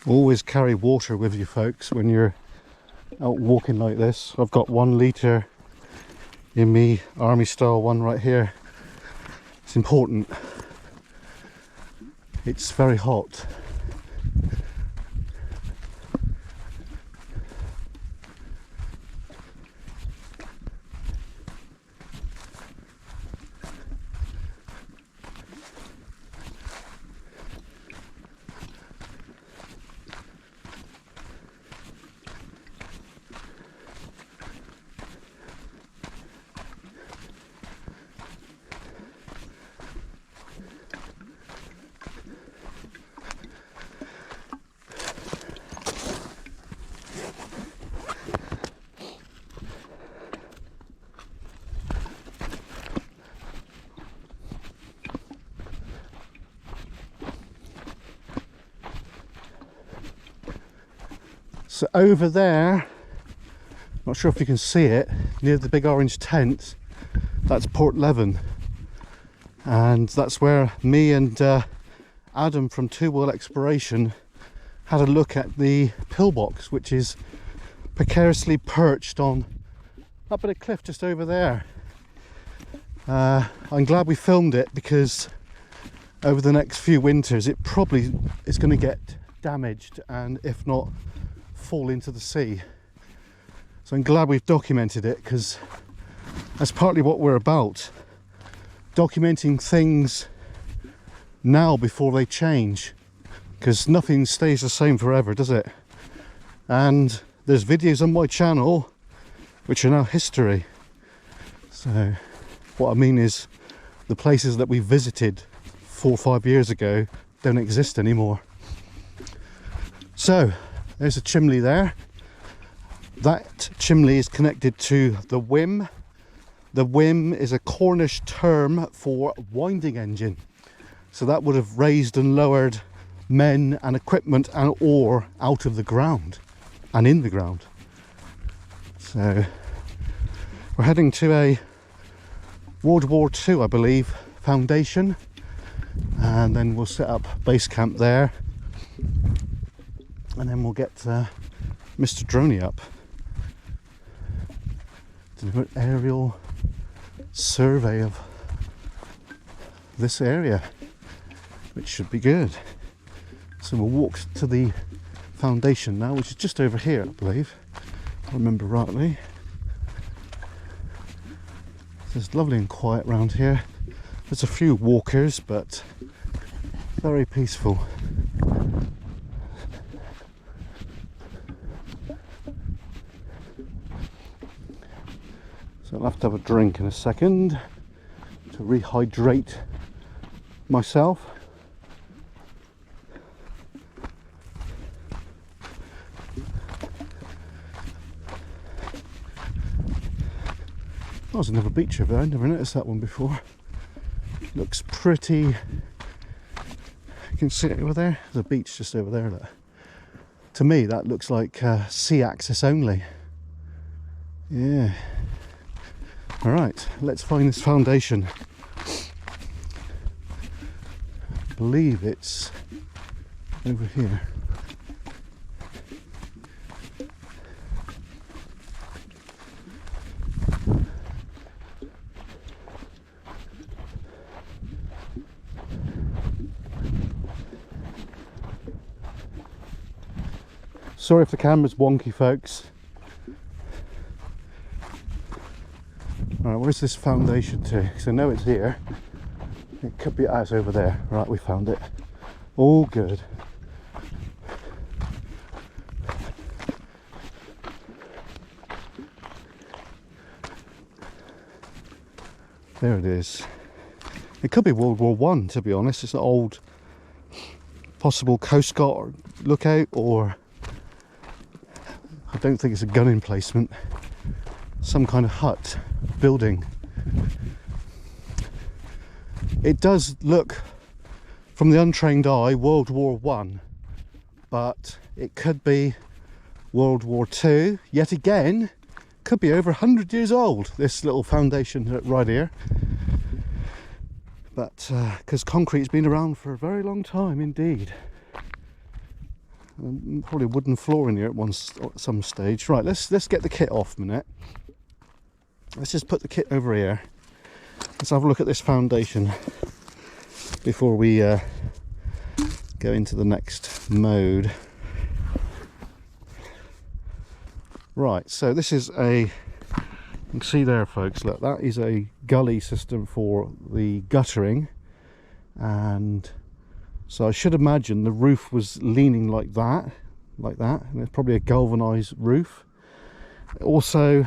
Always carry water with you folks when you're out walking like this. I've got 1 litre in me army style one right here. It's important. It's very hot. So over there, not sure if you can see it, near the big orange tent, that's Port Leven. And that's where me and Adam from Two Wheel Exploration had a look at the pillbox, which is precariously perched on up at a cliff just over there. I'm glad we filmed it, because over the next few winters it probably is going to get damaged, and if not, fall into the sea. So I'm glad we've documented it, because that's partly what we're about, documenting things now before they change, because nothing stays the same forever, does it? And there's videos on my channel which are now history. So what I mean is, the places that we visited 4 or 5 years ago don't exist anymore. So there's a chimney there. That chimney is connected to the whim. The whim is a Cornish term for winding engine. So that would have raised and lowered men and equipment and ore out of the ground and in the ground. So we're heading to a World War II, I believe, foundation, and then we'll set up base camp there. And then we'll get Mr. Droney up to do an aerial survey of this area, which should be good. So we'll walk to the foundation now, which is just over here, I believe, if I remember rightly. So it's lovely and quiet around here. There's a few walkers, but very peaceful. So I'll have to have a drink in a second to rehydrate myself. Oh, there's another beach over there. I never noticed that one before. Looks pretty. You can see it over there. There's a beach just over there. Look. To me, that looks like sea access only. Yeah. All right, let's find this foundation. I believe it's over here. Sorry if the camera's wonky, folks. Alright, where's this foundation to? Because I know it's here. It could be, it's over there. Right, we found it. All good. There it is. It could be World War I, to be honest. It's an old possible Coast Guard lookout, or I don't think it's a gun emplacement. Some kind of hut building. It does look, from the untrained eye, World War I, but it could be World War II. Yet again, could be over 100 years old, this little foundation right here. But because concrete's been around for a very long time indeed. Probably a wooden floor in here at some stage. Right, let's get the kit off a minute. Let's just put the kit over here. Let's have a look at this foundation before we go into the next mode. Right, so this is you can see there, folks, look, that is a gully system for the guttering, and so I should imagine the roof was leaning like that, and it's probably a galvanized roof. Also,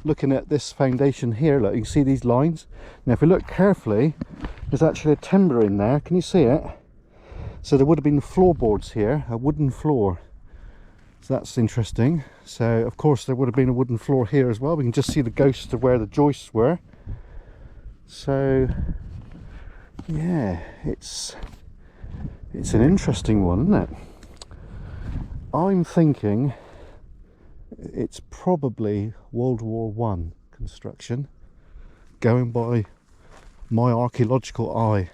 looking at this foundation here, look, you can see these lines. Now if we look carefully, there's actually a timber in there. Can you see it? So there would have been floorboards here, a wooden floor. So that's interesting. So of course there would have been a wooden floor here as well. We can just see the ghosts of where the joists were. So yeah, it's an interesting one, isn't it? I'm thinking it's probably World War I construction, going by my archaeological eye.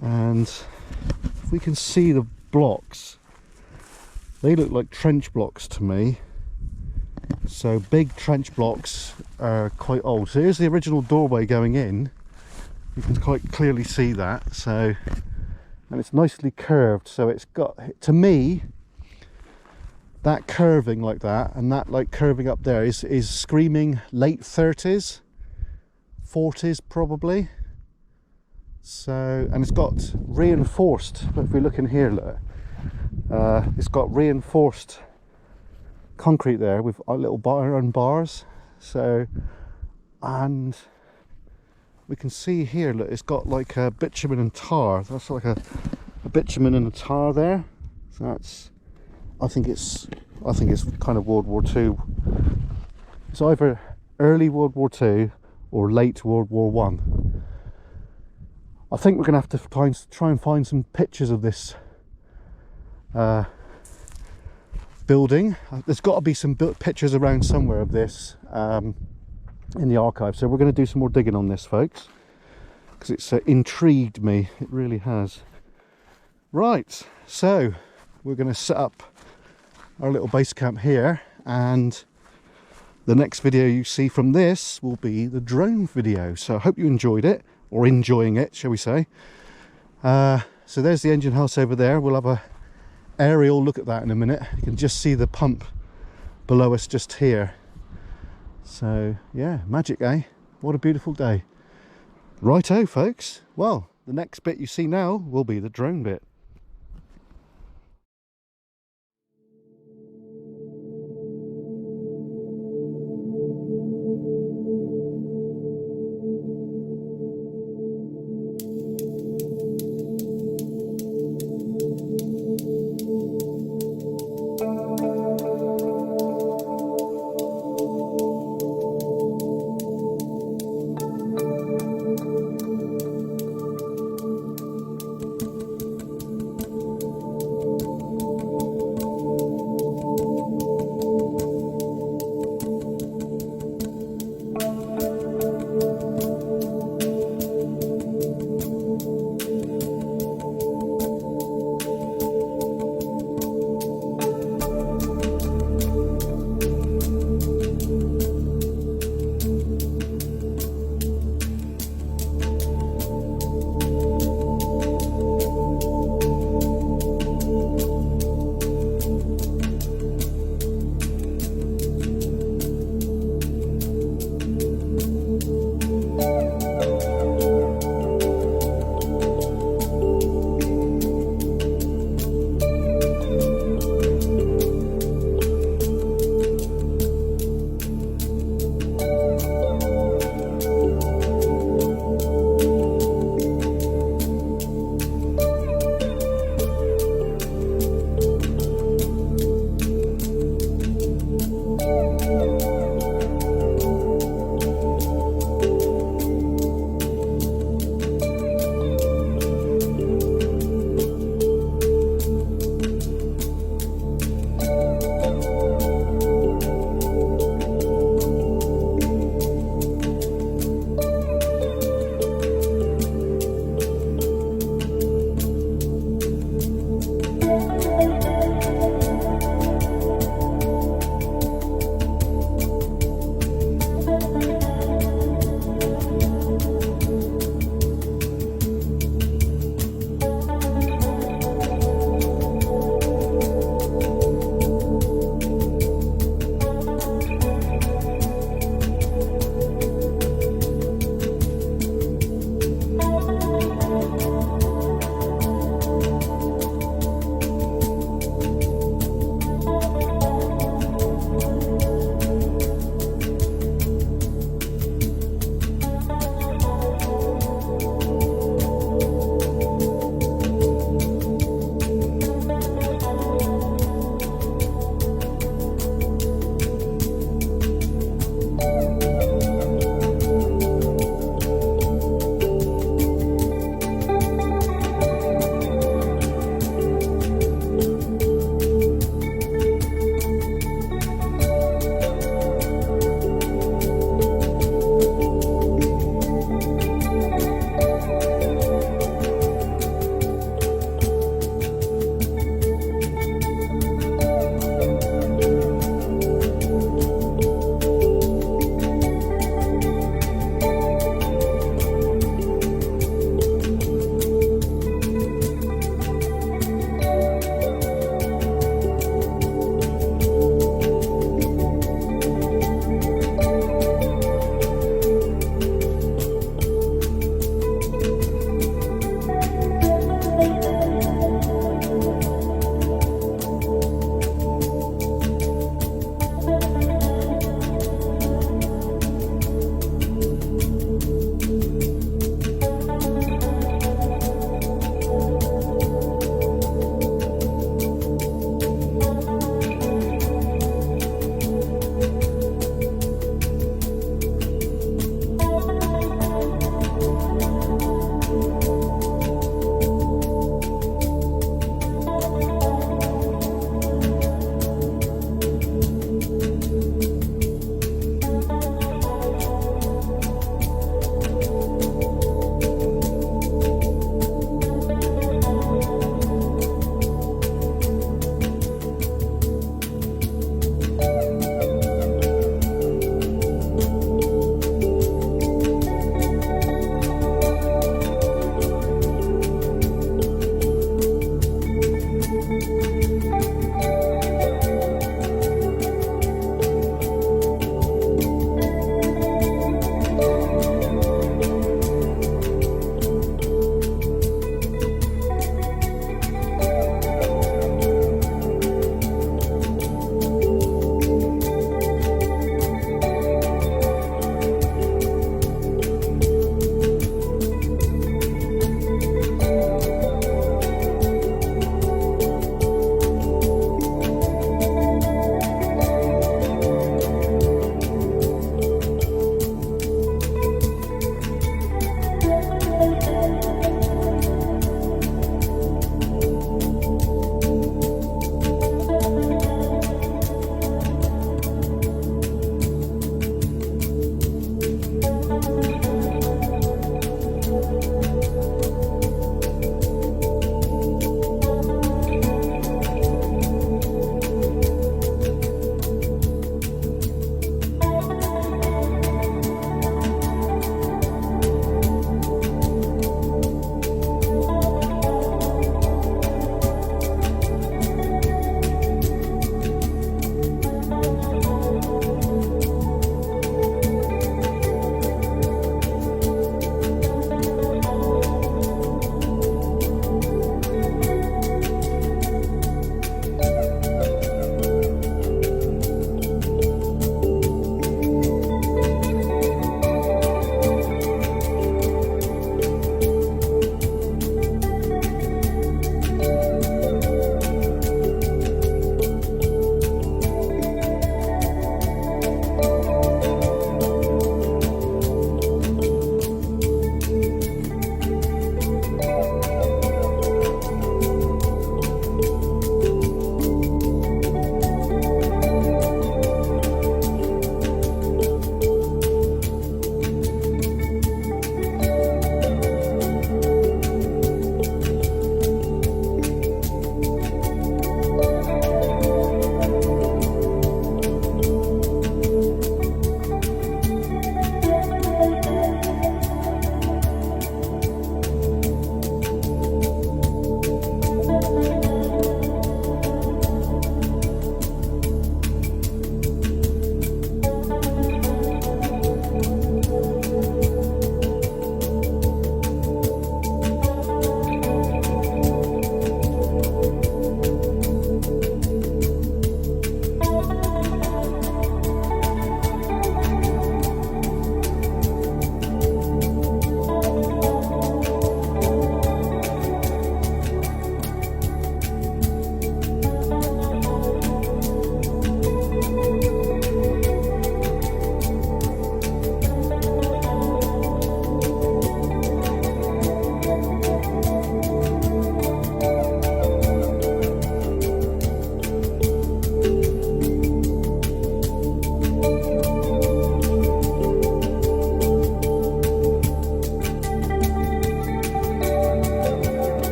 And if we can see the blocks, they look like trench blocks to me. So big trench blocks are quite old. So here's the original doorway going in. You can quite clearly see that. So, and it's nicely curved. So it's got, to me, that curving like that and that like curving up there is screaming late 30s, 40s probably. So, and it's got reinforced, if we look in here, look, it's got reinforced concrete there with little iron bars. So, and we can see here, look, it's got like a bitumen and tar. That's like a bitumen and a tar there. So that's, I think it's kind of World War II. It's either early World War II or late World War One. I think we're going to have to try and find some pictures of this building. There's got to be some pictures around somewhere of this in the archive. So we're going to do some more digging on this, folks, because it's intrigued me. It really has. Right, so we're going to set up our little base camp here, and the next video you see from this will be the drone video. So I hope you enjoyed it, or enjoying it, shall we say. So there's the engine house over there. We'll have a aerial look at that in a minute. You can just see the pump below us just here. So yeah, magic, eh? What a beautiful day. Righto, folks. Well, the next bit you see now will be the drone bit.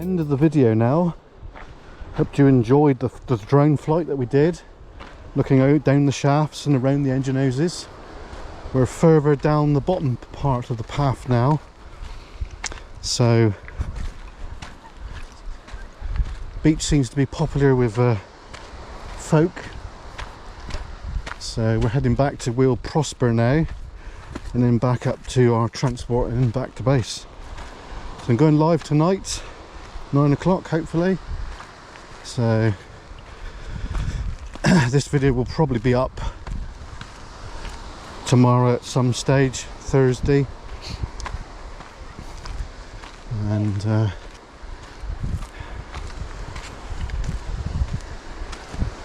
End of the video now. Hope you enjoyed the drone flight that we did, looking out down the shafts and around the engine houses. We're further down the bottom part of the path now, so beach seems to be popular with folk, so we're heading back to Wheel Prosper now, and then back up to our transport and back to base. So I'm going live tonight, 9 o'clock hopefully. So this video will probably be up tomorrow at some stage, Thursday. And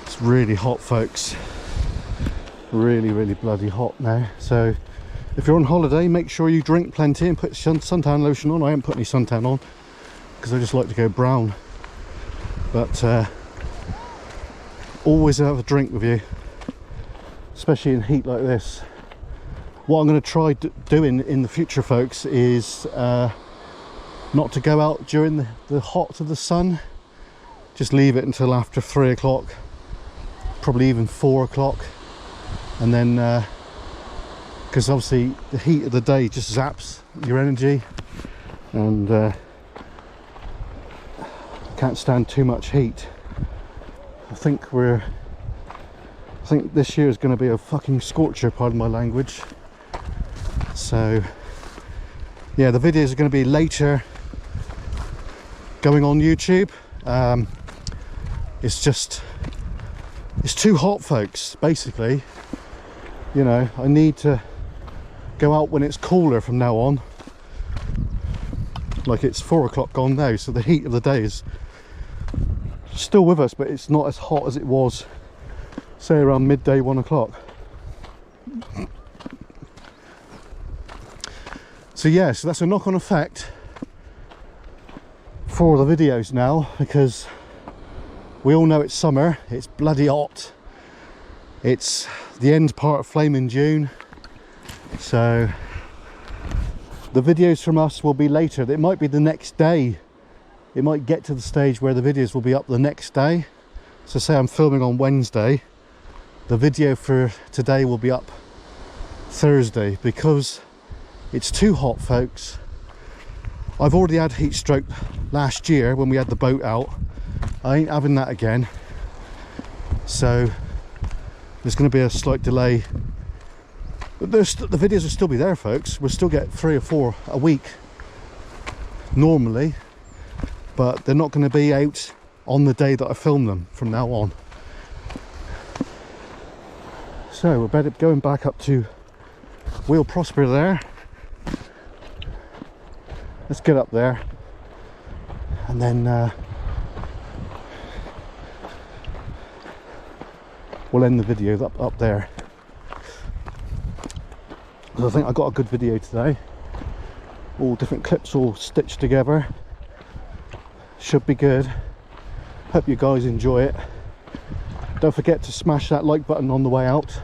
it's really hot, folks. Really bloody hot now. So if you're on holiday, make sure you drink plenty and put suntan lotion on. I haven't put any suntan on because I just like to go brown. But always have a drink with you, especially in heat like this. What I'm going to try doing in the future, folks, is not to go out during the hot of the sun. Just leave it until after 3 o'clock, probably even 4 o'clock, and then because obviously the heat of the day just zaps your energy, and can't stand too much heat. I think this year is going to be a fucking scorcher, pardon my language. So yeah, the videos are going to be later going on YouTube. It's too hot, folks, basically. You know, I need to go out when it's cooler from now on. Like, it's 4 o'clock gone now, so the heat of the day is still with us, but it's not as hot as it was, say, around midday, 1 o'clock. So yeah, so that's a knock-on effect for the videos now, because we all know it's summer, it's bloody hot, it's the end part of Flaming June, so the videos from us will be later. It might be the next day. It might get to the stage where the videos will be up the next day. So say I'm filming on Wednesday, the video for today will be up Thursday, because it's too hot, folks. I've already had heat stroke last year when we had the boat out. I ain't having that again. So there's going to be a slight delay. But the videos will still be there, folks. We'll still get 3 or 4 a week normally, but they're not going to be out on the day that I film them from now on. So we're better going back up to Wheel Prosper there. Let's get up there, and then we'll end the video up there. I think I got a good video today. All different clips all stitched together. Should be good. Hope you guys enjoy it. Don't forget to smash that like button on the way out.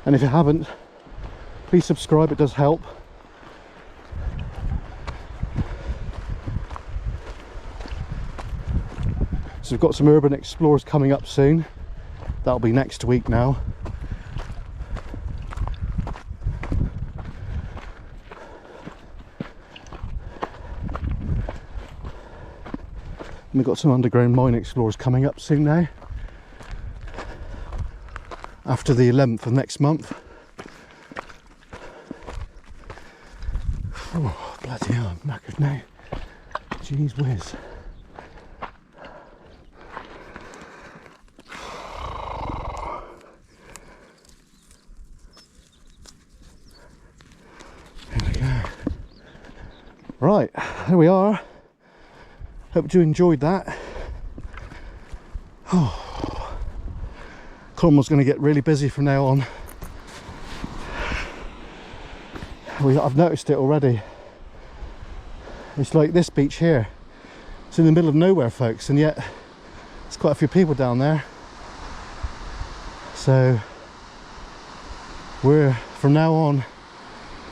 And if you haven't, please subscribe, it does help. So we've got some urban explorers coming up soon. That'll be next week now. And we've got some underground mine explorers coming up soon now, after the 11th of next month. Oh, bloody hell, I'm knackered now. Jeez whiz. There we go. Right, there we are. Hope you enjoyed that. Oh, Cornwall's going to get really busy from now on. I've noticed it already. It's like this beach here. It's in the middle of nowhere, folks, and yet there's quite a few people down there. So from now on,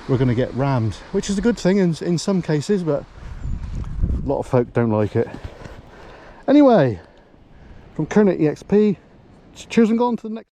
we're going to get rammed, which is a good thing in some cases, but a lot of folk don't like it. Anyway, from Kernet EXP, cheers and go on to the next.